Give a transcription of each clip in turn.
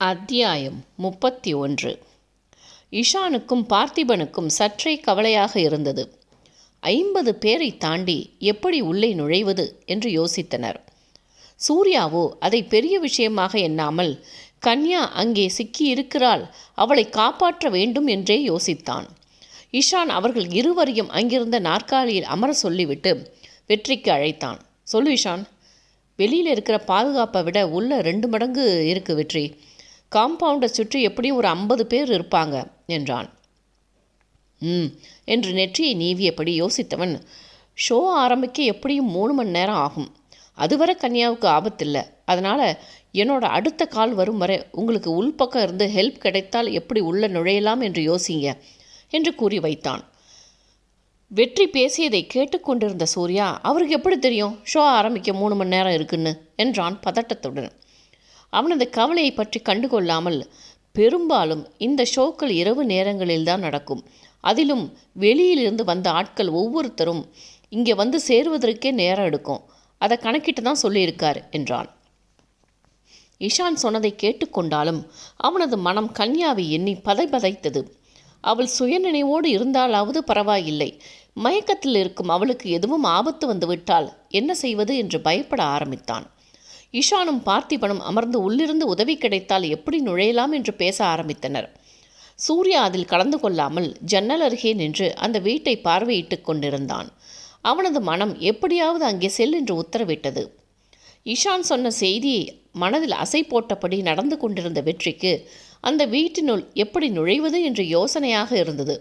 அத்தியாயம் 31. இஷானுக்கும் பார்த்திபனுக்கும் சற்றே கவலையாக இருந்தது. 50 பேரை தாண்டி எப்படி உள்ளே நுழைவது என்று யோசித்தனர். சூர்யாவோ அதை பெரிய விஷயமாக எண்ணாமல் கன்யா அங்கே சிக்கியிருக்கிறாள், அவளை காப்பாற்ற வேண்டும் என்றே யோசித்தான். இஷான் அவர்கள் இருவரையும் அங்கிருந்த நாற்காலியில் அமர சொல்லிவிட்டு வெற்றிக்கு அழைத்தான். சொல்லு இஷான், வெளியில் இருக்கிற பாதுகாப்பை விட உள்ள 2 மடங்கு இருக்கு வெற்றி. காம்பவுண்டை சுற்றி எப்படியும் ஒரு 50 பேர் இருப்பாங்க என்றான். என்று நெற்றியை நீவியபடி யோசித்தவன், ஷோ ஆரம்பிக்க எப்படியும் 3 மணி நேரம் ஆகும். அதுவரை கன்யாவுக்கு ஆபத்தில்லை. அதனால் என்னோட அடுத்த கால் வரும் வரை உங்களுக்கு உள்பக்கம் இருந்து ஹெல்ப் கிடைத்தால் எப்படி உள்ள நுழையலாம் என்று யோசிங்க என்று கூறி வைத்தான். வெற்றி பேசியதை கேட்டுக்கொண்டிருந்த சூர்யா, அவருக்கு எப்படி தெரியும் ஷோ ஆரம்பிக்க 3 மணி நேரம் இருக்குன்னு என்றான் பதட்டத்துடன். அவனது கவலையை பற்றி கண்டுகொள்ளாமல், பெரும்பாலும் இந்த ஷோக்கள் இரவு நேரங்களில்தான் நடக்கும். அதிலும் வெளியிலிருந்து வந்த ஆட்கள் ஒவ்வொருத்தரும் இங்கே வந்து சேருவதற்கே நேரம் எடுக்கும். அதை கணக்கிட்டு தான் சொல்லியிருக்கார் என்றான். இஷான் சொன்னதை கேட்டுக்கொண்டாலும் அவனது மனம் கன்யாவை எண்ணி பதைத்தது. அவள் சுயநினைவோடு இருந்தாலாவது பரவாயில்லை. மயக்கத்தில் இருக்கும் அவளுக்கு எதுவும் ஆபத்து வந்துவிட்டால் என்ன செய்வது என்று பயப்பட ஆரம்பித்தான். இஷானும் பார்த்திபனும் அமர்ந்து உள்ளிருந்து உதவி கிடைத்தால் எப்படி நுழையலாம் என்று பேச ஆரம்பித்தனர். சூர்யா அதில் கலந்து கொள்ளாமல் ஜன்னல் அருகே நின்று அந்த வீட்டை பார்வையிட்டு கொண்டிருந்தான். அவனது மனம் எப்படியாவது அங்கே செல் என்று உத்தரவிட்டது. இஷான் சொன்ன செய்தியை மனதில் அசை போட்டபடி நடந்து கொண்டிருந்த வெற்றிக்கு அந்த வீட்டினுள் எப்படி நுழைவது என்று யோசனையாக இருந்தது.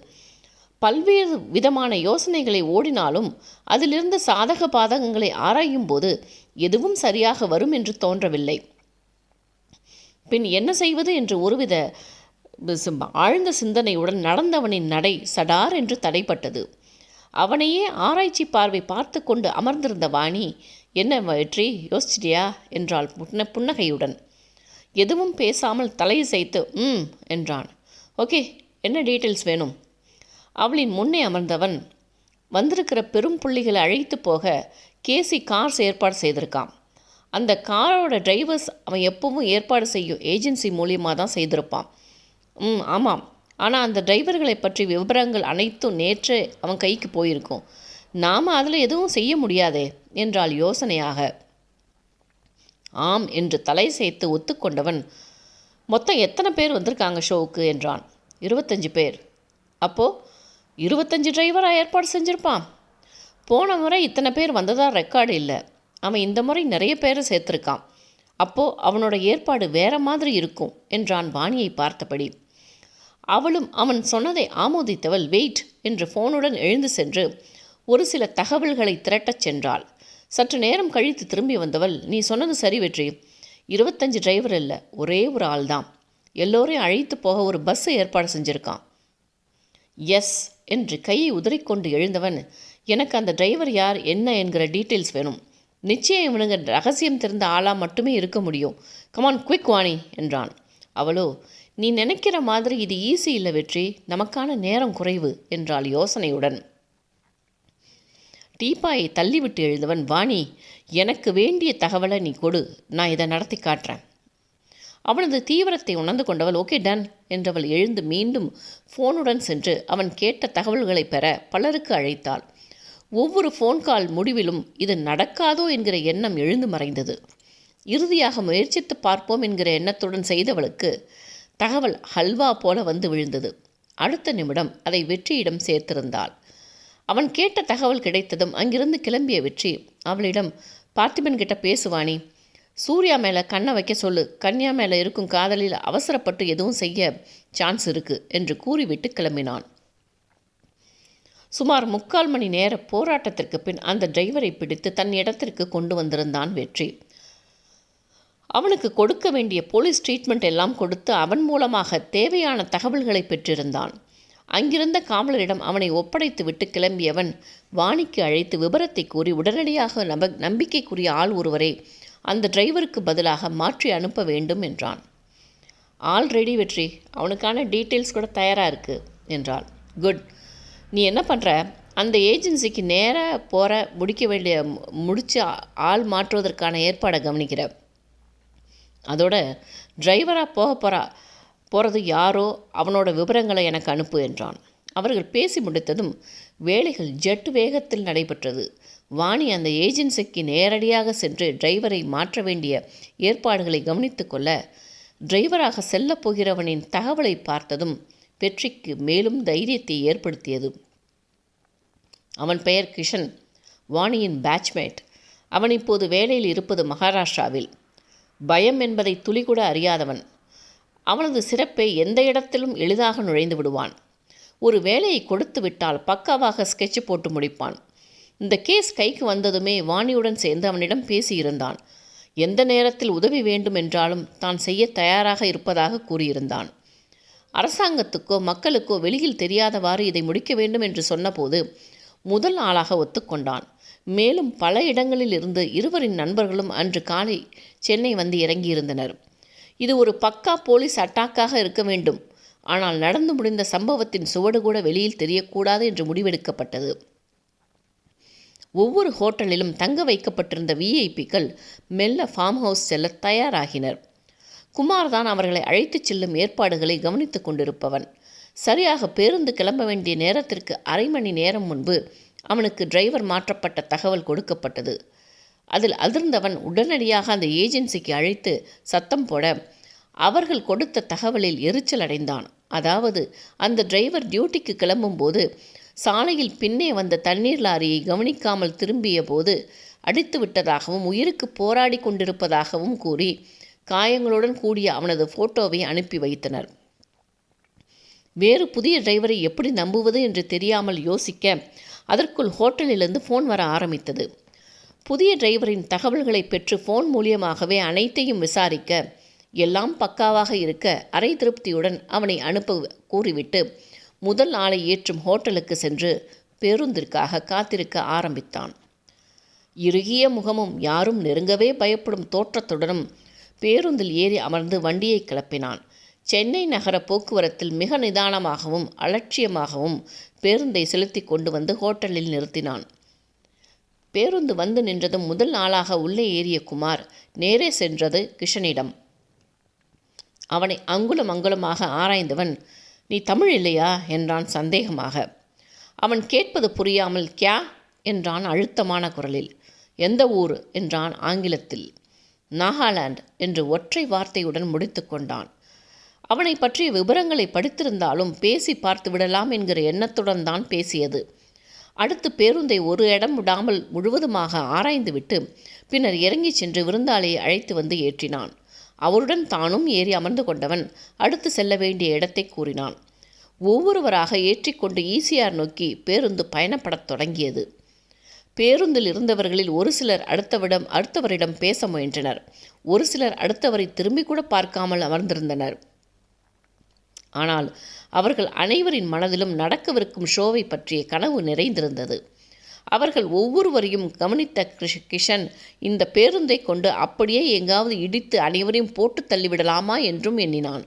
பல்வேறு விதமான யோசனைகளை ஓடினாலும் அதிலிருந்து சாதக பாதகங்களை ஆராயும் போது எதுவும் சரியாக வரும் என்று தோன்றவில்லை. பின் என்ன செய்வது என்று ஒருவித ஆழ்ந்த சிந்தனையுடன் நடந்தவனின் நடை சடார் என்று தடைப்பட்டது. அவனையே ஆராய்ச்சி பார்வை பார்த்து கொண்டு அமர்ந்திருந்த வாணி, என்ன வெற்றி, யோசிச்சிட்டியா என்றாள் புன்னகையுடன். எதுவும் பேசாமல் தலையசைத்து என்றான். ஓகே, என்ன டீட்டெயில்ஸ் வேணும்? அவளின் முன்னே அமர்ந்தவன், வந்திருக்கிற பெரும் புள்ளிகளை அழைத்து போக கேசி கார்ஸ் ஏற்பாடு செய்திருக்கான். அந்த காரோட டிரைவர்ஸ் அவன் எப்பவும் ஏற்பாடு செய்யும் ஏஜென்சி மூலியமாக தான் செய்திருப்பான். ஆமாம், ஆனால் அந்த டிரைவர்களை பற்றி விவரங்கள் அனைத்தும் நேற்றே அவன் கைக்கு போயிருக்கும். நாம் அதில் எதுவும் செய்ய முடியாதே என்றாள் யோசனையாக. ஆம் என்று தலை சேர்த்து ஒத்துக்கொண்டவன், மொத்தம் எத்தனை பேர் வந்திருக்காங்க ஷோவுக்கு என்றான். 25 பேர். அப்போது 25 டிரைவராக ஏற்பாடு செஞ்சுருப்பான். போன முறை இத்தனை பேர் வந்ததாக ரெக்கார்டு இல்லை. அவன் இந்த முறை நிறைய பேரை சேர்த்துருக்கான். அப்போது அவனோட ஏற்பாடு வேற மாதிரி இருக்கும் என்றான் வாணியை பார்த்தபடி. அவளும் அவன் சொன்னதை ஆமோதித்தவள் வெயிட் என்று ஃபோனுடன் எழுந்து சென்று ஒரு சில தகவல்களை திரட்டச் சென்றாள். சற்று நேரம் கழித்து திரும்பி வந்தவள், நீ சொன்னது சரி வெற்றி. 25 டிரைவர் இல்லை, ஒரே ஒரு ஆள் தான். எல்லோரையும் அழைத்து போக ஒரு பஸ் ஏற்பாடு செஞ்சுருக்கான். எஸ் என்று கையை உதறிக்கொண்டு எழுந்தவன், எனக்கு அந்த டிரைவர் யார் என்ன என்கிற டீட்டெயில்ஸ் வேணும். நிச்சயம் இவனுங்க ரகசியம் தெரிந்த ஆளாக மட்டுமே இருக்க முடியும். கமான் குவிக் வாணி என்றான். அவளோ, நீ நினைக்கிற மாதிரி இது ஈஸி இல்லை வெற்றி, நமக்கான நேரம் குறைவு என்றாள் யோசனையுடன். டீப்பாயை தள்ளிவிட்டு எழுந்தவன், வாணி, எனக்கு வேண்டிய தகவலை நீ கொடு, நான் இதை நடத்தி காட்டுறேன். அவனது தீவிரத்தை உணர்ந்து கொண்டவள், ஓகே டன் என்றவள் எழுந்து மீண்டும் ஃபோனுடன் சென்று அவன் கேட்ட தகவல்களை பெற பலருக்கு அழைத்தாள். ஒவ்வொரு ஃபோன் கால் முடிவிலும் இது நடக்காதோ என்கிற எண்ணம் எழுந்து மறைந்தது. இறுதியாக முயற்சித்து பார்ப்போம் என்கிற எண்ணத்துடன் செய்தவளுக்கு தகவல் ஹல்வா போல வந்து விழுந்தது. அடுத்த நிமிடம் அதை வெற்றியிடம் சேர்த்திருந்தாள். அவன் கேட்ட தகவல் கிடைத்ததும் அங்கிருந்து கிளம்பிய வெற்றி அவளிடம், பார்த்திபன் கிட்ட பேசுவானி, சூர்யா மேலே கண்ணை வைக்க சொல்லு, கன்யா மேலே இருக்கும் காதலில் அவசரப்பட்டு எதுவும் செய்ய சான்ஸ் இருக்குது என்று கூறிவிட்டு கிளம்பினான். சுமார் 3/4 மணி நேர போராட்டத்திற்கு பின் அந்த டிரைவரை பிடித்து தன் இடத்திற்கு கொண்டு வந்திருந்தான் வெற்றி. அவனுக்கு கொடுக்க வேண்டிய போலீஸ் ட்ரீட்மெண்ட் எல்லாம் கொடுத்து அவன் மூலமாக தேவையான தகவல்களை பெற்றிருந்தான். அங்கிருந்த காவலரிடம் அவனை ஒப்படைத்து விட்டு கிளம்பியவன் வாணிக்கு அழைத்து விபரத்தை கூறி உடனடியாக நம்பிக்கைக்குரிய ஆள் ஒருவரை அந்த டிரைவருக்கு பதிலாக மாற்றி அனுப்ப வேண்டும் என்றான். ஆல்ரெடி வெற்றி, அவனுக்கான டீட்டெயில்ஸ் கூட தயாராக இருக்குது என்றாள். குட், நீ என்ன பண்ணுற, அந்த ஏஜென்சிக்கு நேராக முடிக்க வேண்டிய முடித்து ஆள் மாற்றுவதற்கான ஏற்பாடை கவனிக்கிற. அதோட டிரைவராக போகிறது யாரோ அவனோட விவரங்களை எனக்கு அனுப்பு என்றான். அவர்கள் பேசி முடித்ததும் வேலைகள் ஜெட் வேகத்தில் நடைபெற்றது. வாணி அந்த ஏஜென்சிக்கு நேரடியாக சென்று டிரைவரை மாற்ற வேண்டிய ஏற்பாடுகளை கவனித்து கொள்ள, டிரைவராக செல்லப் போகிறவனின் தகவலை பார்த்ததும் வெற்றிக்கு மேலும் தைரியத்தை ஏற்படுத்தியது. அவன் பெயர் கிஷன், வாணியின் பேட்ச்மேட். அவன் இப்போது வேலையில் இருப்பது மகாராஷ்டிராவில். பயம் என்பதை துளிகூட அறியாதவன். அவனது சிறப்பை எந்த இடத்திலும் எளிதாக நுழைந்து விடுவான். ஒரு வேலையை கொடுத்து விட்டால் பக்காவாக ஸ்கெட்ச் போட்டு முடிப்பான். இந்த கேஸ் கைக்கு வந்ததுமே வாணியுடன் சேர்ந்து அவனிடம் பேசியிருந்தான். எந்த நேரத்தில் உதவி வேண்டும் என்றாலும் தான் செய்ய தயாராக இருப்பதாக கூறியிருந்தான். அரசாங்கத்துக்கோ மக்களுக்கோ வெளியில் தெரியாதவாறு இதை முடிக்க வேண்டும் என்று சொன்னபோது முதல் ஆளாக ஒத்துக்கொண்டான். மேலும் பல இடங்களில் இருந்து இருவரின் நண்பர்களும் அன்று காலை சென்னை வந்து இறங்கியிருந்தனர். இது ஒரு பக்கா போலீஸ் அட்டாக்காக இருக்க வேண்டும். ஆனால் நடந்து முடிந்த சம்பவத்தின் சுவடு கூட வெளியில் தெரியக்கூடாது என்று முடிவெடுக்கப்பட்டது. ஒவ்வொரு ஹோட்டலிலும் தங்க வைக்கப்பட்டிருந்த விஐபிக்கள் மெல்ல ஃபார்ம் ஹவுஸ் செல்ல தயாராகினர். குமார் தான் அவர்களை அழைத்துச் செல்லும் ஏற்பாடுகளை கவனித்து கொண்டிருப்பவன். சரியாக பேருந்து கிளம்ப வேண்டிய நேரத்திற்கு அரை மணி நேரம் முன்பு அவனுக்கு டிரைவர் மாற்றப்பட்ட தகவல் கொடுக்கப்பட்டது. அதில் அதிர்ந்தவன் உடனடியாக அந்த ஏஜென்சிக்கு அழைத்து சத்தம் போட, அவர்கள் கொடுத்த தகவலில் எரிச்சல் அடைந்தான். அதாவது அந்த டிரைவர் டியூட்டிக்கு கிளம்பும்போது சாலையில் பின்னே வந்த தண்ணீர் லாரியை கவனிக்காமல் திரும்பிய போது அடித்து விட்டதாகவும் உயிருக்கு போராடி கொண்டிருப்பதாகவும் கூறி காயங்களுடன் கூடிய அவனது போட்டோவை அனுப்பி வைத்தனர். வேறு புதிய டிரைவரை எப்படி நம்புவது என்று தெரியாமல் யோசிக்க அதற்குள் ஹோட்டலிலிருந்து ஃபோன் வர ஆரம்பித்தது. புதிய டிரைவரின் தகவல்களை பெற்று ஃபோன் மூலியமாகவே அனைத்தையும் விசாரிக்க, எல்லாம் பக்காவாக இருக்க அரை திருப்தியுடன் அவனை அனுப்ப கூறிவிட்டு முதல் ஆளை ஏற்றும் ஹோட்டலுக்கு சென்று பேருந்திற்காக காத்திருக்க ஆரம்பித்தான். இறுகிய முகமும் யாரும் நெருங்கவே பயப்படும் தோற்றத்துடனும் பேருந்தில் ஏறி அமர்ந்து வண்டியை கிளப்பினான். சென்னை நகர போக்குவரத்தில் மிக நிதானமாகவும் அலட்சியமாகவும் பேருந்தை செலுத்தி கொண்டு வந்து ஹோட்டலில் நிறுத்தினான். பேருந்து வந்து நின்றதும் முதல் ஆளாக உள்ளே ஏறிய குமார் நேரே சென்றது கிஷனிடம். அவனை அங்குலம் அங்குலமாக ஆராய்ந்தவன், "நீ தமிழ் இல்லையா?" என்றான் சந்தேகமாக. அவன் கேட்பது புரியாமல் "கியா?" என்றான் அழுத்தமான குரலில். "எந்த ஊர்?" என்றான் ஆங்கிலத்தில். "நாகாலாந்து" என்று ஒற்றை வார்த்தையுடன் முடித்து கொண்டான். அவனை பற்றிய விவரங்களை படித்திருந்தாலும் பேசி பார்த்து விடலாம் என்கிற எண்ணத்துடன் தான் பேசியது. அடுத்து பேருந்தை ஒரு இடம் விடாமல் முழுவதுமாக ஆராய்ந்துவிட்டு பின்னர் இறங்கி சென்று விருந்தாளியை அழைத்து வந்து ஏற்றினான். அவருடன் தானும் ஏறி அமர்ந்து கொண்டவன் அடுத்து செல்ல வேண்டிய இடத்தை கூறினான். ஒவ்வொருவராக ஏற்றிக்கொண்டு ஈசிஆர் நோக்கி பேருந்து பயணப்படத் தொடங்கியது. பேருந்தில் இருந்தவர்களில் ஒரு சிலர் அடுத்தவரிடம் பேச முயன்றனர். ஒரு சிலர் அடுத்தவரை திரும்பி கூட பார்க்காமல் அமர்ந்திருந்தனர். ஆனால் அவர்கள் அனைவரின் மனதிலும் நடக்கவிருக்கும் ஷோவை பற்றிய கனவு நிறைந்திருந்தது. அவர்கள் ஒவ்வொருவரையும் கவனித்த கிஷன் இந்த பேருந்தை கொண்டு அப்படியே எங்காவது இடித்து அனைவரையும் போட்டு தள்ளிவிடலாமா என்றும் எண்ணினான்.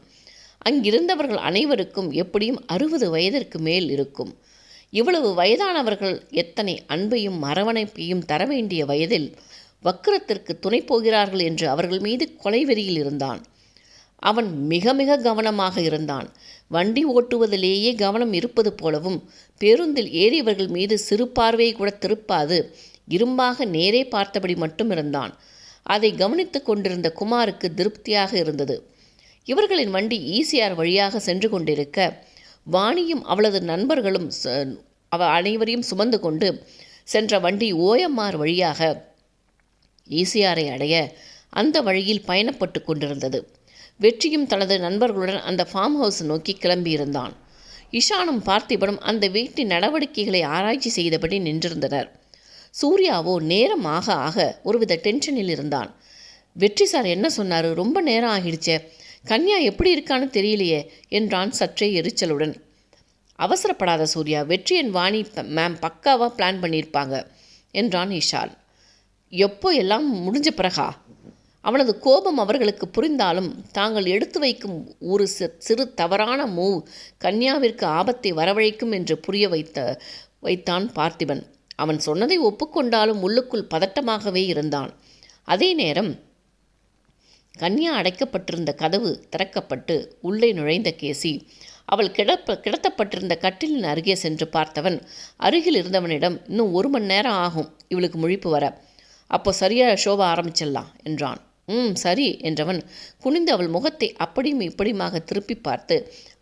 அங்கிருந்தவர்கள் அனைவருக்கும் எப்படியும் 60 வயதிற்கு மேல் இருக்கும். இவ்வளவு வயதானவர்கள் எத்தனை அன்பையும் அரவணைப்பையும் தர வேண்டிய வயதில் வக்கிரத்திற்கு துணை போகிறார்கள் என்று அவர்கள் மீது கொலைவெறியில் இருந்தான். அவன் மிக மிக கவனமாக இருந்தான். வண்டி ஓட்டுவதிலேயே கவனம் இருப்பது போலவும் பேருந்தில் ஏறியவர்கள் மீது சிறு பார்வையை கூட திருப்பாது இரும்பாக நேரே பார்த்தபடி மட்டும் இருந்தான். அதை கவனித்து கொண்டிருந்த குமாருக்கு திருப்தியாக இருந்தது. இவர்களின் வண்டி ஈசிஆர் வழியாக சென்று கொண்டிருக்க வாணியும் அவளது நண்பர்களும் அனைவரையும் சுமந்து கொண்டு சென்ற வண்டி ஓஎம்ஆர் வழியாக ஈசிஆரை அடைய அந்த வழியில் பயணப்பட்டு கொண்டிருந்தது. வெற்றியும் தனது நண்பர்களுடன் அந்த ஃபார்ம் ஹவுஸ் நோக்கி கிளம்பியிருந்தான். இஷானும் பார்த்திபனும் அந்த வீட்டின் நடவடிக்கைகளை ஆராய்ச்சி செய்தபடி நின்றிருந்தனர். சூர்யாவோ நேரம் ஆக ஆக ஒருவித டென்ஷனில் இருந்தான். "வெற்றி சார் என்ன சொன்னார்? ரொம்ப நேரம் ஆகிடுச்சே. கன்யா எப்படி இருக்கான்னு தெரியலையே" என்றான் சற்றே எரிச்சலுடன். "அவசரப்படாத சூர்யா, வெற்றி என் வாணி மேம் பக்காவாக பிளான் பண்ணியிருப்பாங்க" என்றான் இஷான். "எப்போ எல்லாம் முடிஞ்ச பிறகா?" அவனது கோபம் அவர்களுக்கு புரிந்தாலும் தாங்கள் எடுத்து வைக்கும் ஒரு சிறு தவறான மூவ் கன்யாவிற்கு ஆபத்தை வரவழைக்கும் என்று புரிய வைத்தான் பார்த்திபன். அவன் சொன்னதை ஒப்புக்கொண்டாலும் உள்ளுக்குள் பதட்டமாகவே இருந்தான். அதே நேரம் கன்யா அடைக்கப்பட்டிருந்த கதவு திறக்கப்பட்டு உள்ளே நுழைந்த கேசி அவள் கிடத்தப்பட்டிருந்த கட்டிலின் அருகே சென்று பார்த்தவன் அருகில் இருந்தவனிடம், இன்னும் 1 மணி நேரம் ஆகும் இவளுக்கு முழிப்பு வர, அப்போ சரியாக ஷோவை ஆரம்பிச்சிடலாம் என்றான். சரி என்றவன் குனிந்து அவள் முகத்தை அப்படியும் இப்படியுமாக திருப்பி பார்த்து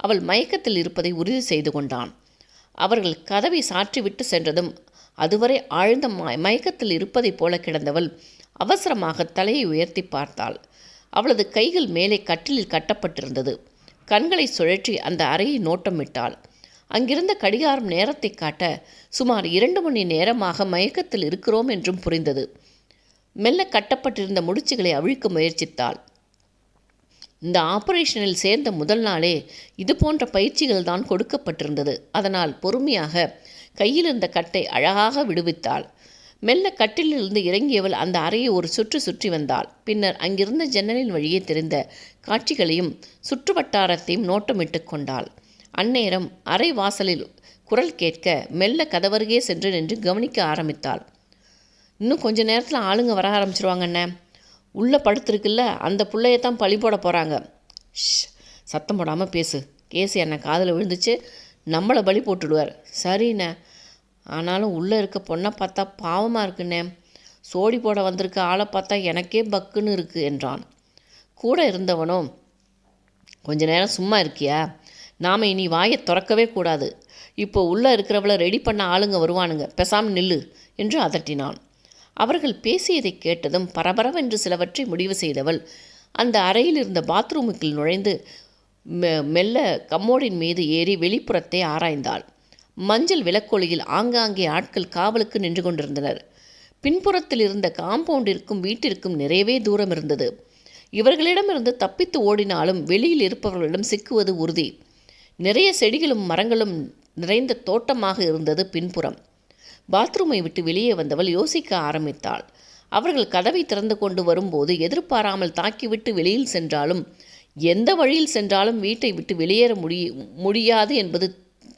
அவள் மயக்கத்தில் இருப்பதை உறுதி செய்து கொண்டான். அவர்கள் கதவை சாற்றிவிட்டு சென்றதும் அதுவரை ஆழ்ந்த மயக்கத்தில் இருப்பதைப் போல கிடந்தவள் அவசரமாக தலையை உயர்த்தி பார்த்தாள். அவளது கைகள் மேலே கட்டிலில் கட்டப்பட்டிருந்தது. கண்களை சுழற்றி அந்த அறையை நோட்டமிட்டாள். அங்கிருந்த கடிகாரம் நேரத்தை காட்ட சுமார் 2 மணி நேரமாக மயக்கத்தில் இருக்கிறோம் என்றும் புரிந்தது. மெல்ல கட்டப்பட்டிருந்த முடிச்சுகளை அவிழ்க்க முயற்சித்தாள். இந்த ஆபரேஷனில் சேர்ந்த முதல் நாளே இது போன்ற பயிற்சிகள் தான் கொடுக்கப்பட்டிருந்தது. அதனால் பொறுமையாக கையில் இருந்த கட்டை அழகாக விடுவித்தாள். மெல்ல கட்டிலிருந்து இறங்கியவள் அந்த அறையை ஒரு சுற்றி வந்தாள். பின்னர் அங்கிருந்த ஜன்னலின் வழியே தெரிந்த காட்சிகளையும் சுற்று வட்டாரத்தையும் நோட்டமிட்டு கொண்டாள். அந்நேரம் அறை வாசலில் குரல் கேட்க மெல்ல கதவருகே சென்று நின்று கவனிக்க ஆரம்பித்தாள். இன்னும் கொஞ்ச நேரத்தில் ஆளுங்க வர ஆரம்பிச்சிருவாங்கண்ணே. உள்ளே படுத்திருக்குல்ல, அந்த பிள்ளையத்தான் பழி போட போகிறாங்க. சத்தம் போடாமல் பேசு. கேசி அண்ணன் காதில் விழுந்துச்சு, நம்மளை பலி போட்டுடுவார். சரிண்ணே, ஆனாலும் உள்ளே இருக்க பொண்ணை பார்த்தா பாவமாக இருக்குண்ணே. சோடி போட வந்திருக்க ஆளை பார்த்தா எனக்கே பக்குன்னு இருக்குது என்றான். கூட இருந்தவனோ, கொஞ்ச நேரம் சும்மா இருக்கியா? நாம் இனி வாயை திறக்கவே கூடாது. இப்போ உள்ளே இருக்கிறவளை ரெடி பண்ண ஆளுங்க வருவானுங்க, பேசாமல் நில்லு என்று அதட்டினான். அவர்கள் பேசியதை கேட்டதும் பரபரவென்று சிலவற்றை முடிவு செய்தவள் அந்த அறையில் இருந்த பாத்ரூமுக்குள் நுழைந்து மெல்ல கம்மோடின் மீது ஏறி வெளிப்புறத்தை ஆராய்ந்தாள். மஞ்சள் விளக்கொளியில் ஆங்காங்கே ஆட்கள் காவலுக்கு நின்று கொண்டிருந்தனர். பின்புறத்தில் இருந்த காம்பவுண்டிற்கும் வீட்டிற்கும் நிறையவே தூரம் இருந்தது. இவர்களிடமிருந்து தப்பித்து ஓடினாலும் வெளியில் இருப்பவர்களிடம் சிக்குவது உறுதி. நிறைய செடிகளும் மரங்களும் நிறைந்த தோட்டமாக இருந்தது பின்புறம். பாத்ரூமை விட்டு வெளியே வந்தவள் யோசிக்க ஆரம்பித்தாள். அவர்கள் கதவை திறந்து கொண்டு வரும்போது எதிர்பாராமல் தாக்கிவிட்டு வெளியில் சென்றாலும் எந்த வழியில் சென்றாலும் வீட்டை விட்டு வெளியேற முடியாது என்பது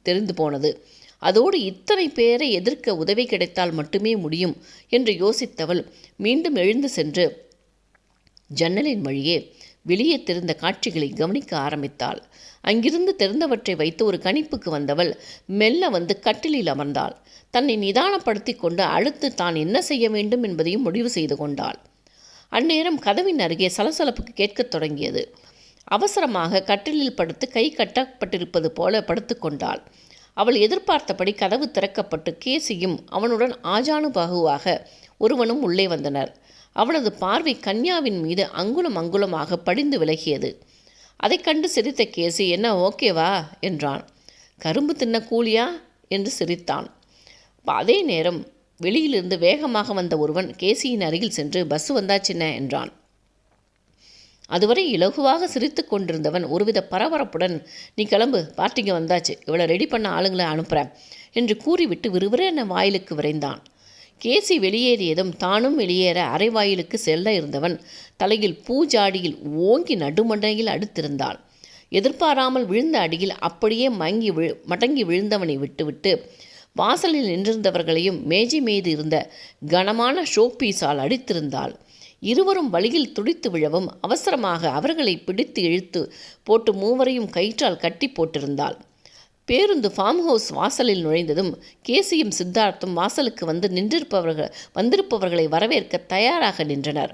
தெரிந்து போனது. அதோடு இத்தனை பேரை எதிர்க்க உதவி கிடைத்தால் மட்டுமே முடியும் என்று யோசித்தவள் மீண்டும் எழுந்து சென்று ஜன்னலின் வழியே வெளியே தெரிந்த காட்சிகளை கவனிக்க ஆரம்பித்தாள். அங்கிருந்து தெரிந்தவற்றை வைத்து ஒரு கணிப்புக்கு வந்தவள் மெல்ல வந்து கட்டிலில் அமர்ந்தாள். தன்னை நிதானப்படுத்தி கொண்டு அடுத்து தான் என்ன செய்ய வேண்டும் என்பதையும் முடிவு செய்து கொண்டாள். அந்நேரம் கதவின் அருகே சலசலப்புக்கு கேட்கத் தொடங்கியது. அவசரமாக கட்டிலில் படுத்து கை கட்டப்பட்டிருப்பது போல படுத்து கொண்டாள். அவள் எதிர்பார்த்தபடி கதவு திறக்கப்பட்டு கேசியும் அவனுடன் ஆஜானுபாகுவாக ஒருவனும் உள்ளே வந்தனர். அவளது பார்வை கன்யாவின் மீது அங்குலம் அங்குலமாக படிந்து விலகியது. அதை கண்டு சிரித்த கேசி, என்ன ஓகேவா என்றான். கரும்பு தின்ன கூலியா என்று சிரித்தான். அதே நேரம் வெளியிலிருந்து வேகமாக வந்த ஒருவன் கேசியின் அருகில் சென்று பஸ் வந்தாச்சின்ன என்றான். அதுவரை இலகுவாக சிரித்து கொண்டிருந்தவன் ஒருவித பரபரப்புடன், நீ கிளம்பு, பார்ட்டிக்கு வந்தாச்சு, இவளை ரெடி பண்ண ஆளுங்களை அனுப்புகிறேன் என்று கூறிவிட்டு விறுவிறுவென வாயிலுக்கு விரைந்தான். கேசி வெளியேறியதும் தானும் வெளியேற அரை வாயிலுக்கு செல்ல இருந்தவன் தலையில் பூஜாடியில் ஓங்கி நடுமண்டையில் அடுத்திருந்தாள். எதிர்பாராமல் விழுந்த அடியில் அப்படியே மடங்கி விழுந்தவனை விட்டுவிட்டு வாசலில் நின்றிருந்தவர்களையும் மேஜை மீது இருந்த கனமான ஷோபீஸால் அடித்திருந்தாள். இருவரும் வழியில் துடித்து விழவும் அவசரமாக அவர்களை பிடித்து இழுத்து போட்டு மூவரையும் கயிற்றால் கட்டி போட்டிருந்தாள். பேருந்து ஃபார்ம் ஹவுஸ் வாசலில் நுழைந்ததும் கேசியும் சித்தார்த்தும் வாசலுக்கு வந்து வந்திருப்பவர்களை வரவேற்க தயாராக நின்றனர்.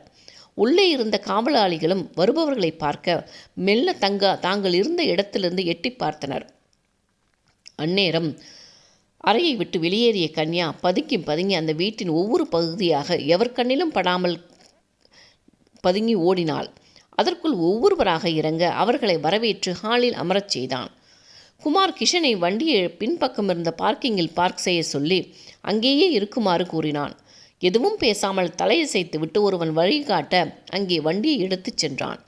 உள்ளே இருந்த காவலாளிகளும் வருபவர்களை பார்க்க மெல்ல தாங்கள் இருந்த இடத்திலிருந்து எட்டி பார்த்தனர். அந்நேரம் அறையை விட்டு வெளியேறிய கன்யா பதுங்கி அந்த வீட்டின் ஒவ்வொரு பகுதியாக எவர் கண்ணிலும் படாமல் பதுங்கி ஓடினாள். அதற்குள் ஒவ்வொருவராக இறங்க அவர்களை வரவேற்று ஹாலில் அமரச் செய்தான். குமார் கிஷனை வண்டியை பின்பக்கம் இருந்த பார்க்கிங்கில் பார்க் செய்ய சொல்லி அங்கேயே இருக்குமாறு கூறினான். எதுவும் பேசாமல் தலையசைத்து விட்டு ஒருவன் வழிகாட்ட அங்கே வண்டியை எடுத்துச் சென்றான்.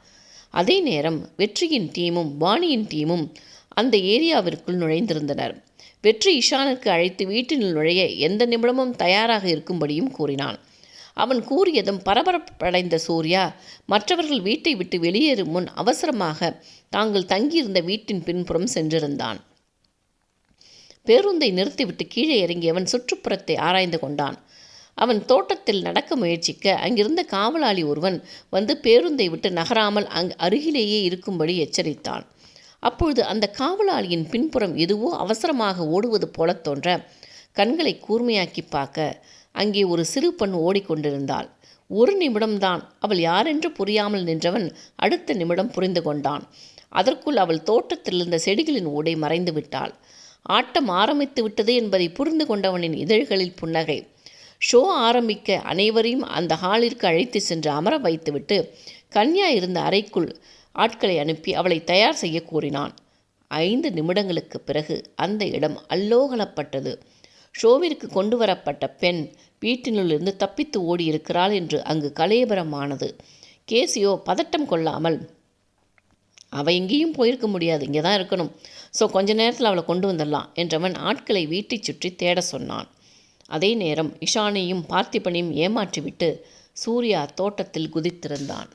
அதே நேரம் வெற்றியின் டீமும் வாணியின் டீமும் அந்த ஏரியாவிற்குள் நுழைந்திருந்தனர். வெற்றி இஷானுக்கு அழைத்து வீட்டில் நுழைய எந்த நிமிடமும் தயாராக இருக்கும்படியும் கூறினான். அவன் கூறியதும் பரபரப்படைந்த சூர்யா மற்றவர்கள் வீட்டை விட்டு வெளியேறும் முன் அவசரமாக தாங்கள் தங்கியிருந்த வீட்டின் பின்புறம் சென்றிருந்தான். பேருந்தை நிறுத்திவிட்டு கீழே இறங்கியவன் சுற்றுப்புறத்தை ஆராய்ந்து கொண்டான். அவன் தோட்டத்தில் நடக்க முயற்சிக்க அங்கிருந்த காவலாளி ஒருவன் வந்து பேருந்தை விட்டு நகராமல் அருகிலேயே இருக்கும்படி எச்சரித்தான். அப்பொழுது அந்த காவலாளியின் பின்புறம் எதுவோ அவசரமாக ஓடுவது போல தோன்ற கண்களை கூர்மையாக்கி பார்க்க அங்கே ஒரு சிறு பெண் ஓடிக்கொண்டிருந்தாள். ஒரு நிமிடம்தான். அவள் யாரென்று புரியாமல் நின்றவன் அடுத்த நிமிடம் புரிந்து கொண்டான். அதற்குள் அவள் தோட்டத்தில் இருந்த செடிகளின் ஊடே மறைந்து விட்டாள். ஆட்டம் ஆரம்பித்து விட்டது என்பதை புரிந்து கொண்டவனின் இதழ்களில் புன்னகை. ஷோ ஆரம்பிக்க அனைவரையும் அந்த ஹாலிற்கு அழைத்து சென்று அமர வைத்துவிட்டு கன்யா இருந்த அறைக்குள் ஆட்களை அனுப்பி அவளை தயார் செய்ய கூறினான். 5 நிமிடங்களுக்கு பிறகு அந்த இடம் அல்லோகலப்பட்டது. ஷோவிற்கு கொண்டு வரப்பட்ட பெண் வீட்டினுள்ளிருந்து தப்பித்து ஓடியிருக்கிறாள் என்று அங்கு கலேபரமானது. கேசியோ பதட்டம் கொள்ளாமல், அவள் எங்கேயும் போயிருக்க முடியாது, இங்கே தான் இருக்கணும், ஸோ கொஞ்ச நேரத்தில் அவளை கொண்டு வந்துடலாம் என்றவன் ஆட்களை வீட்டை சுற்றி தேட சொன்னான். அதே நேரம் இஷானையும் பார்த்திபனையும் ஏமாற்றிவிட்டு சூர்யா தோட்டத்தில் குதித்திருந்தான்.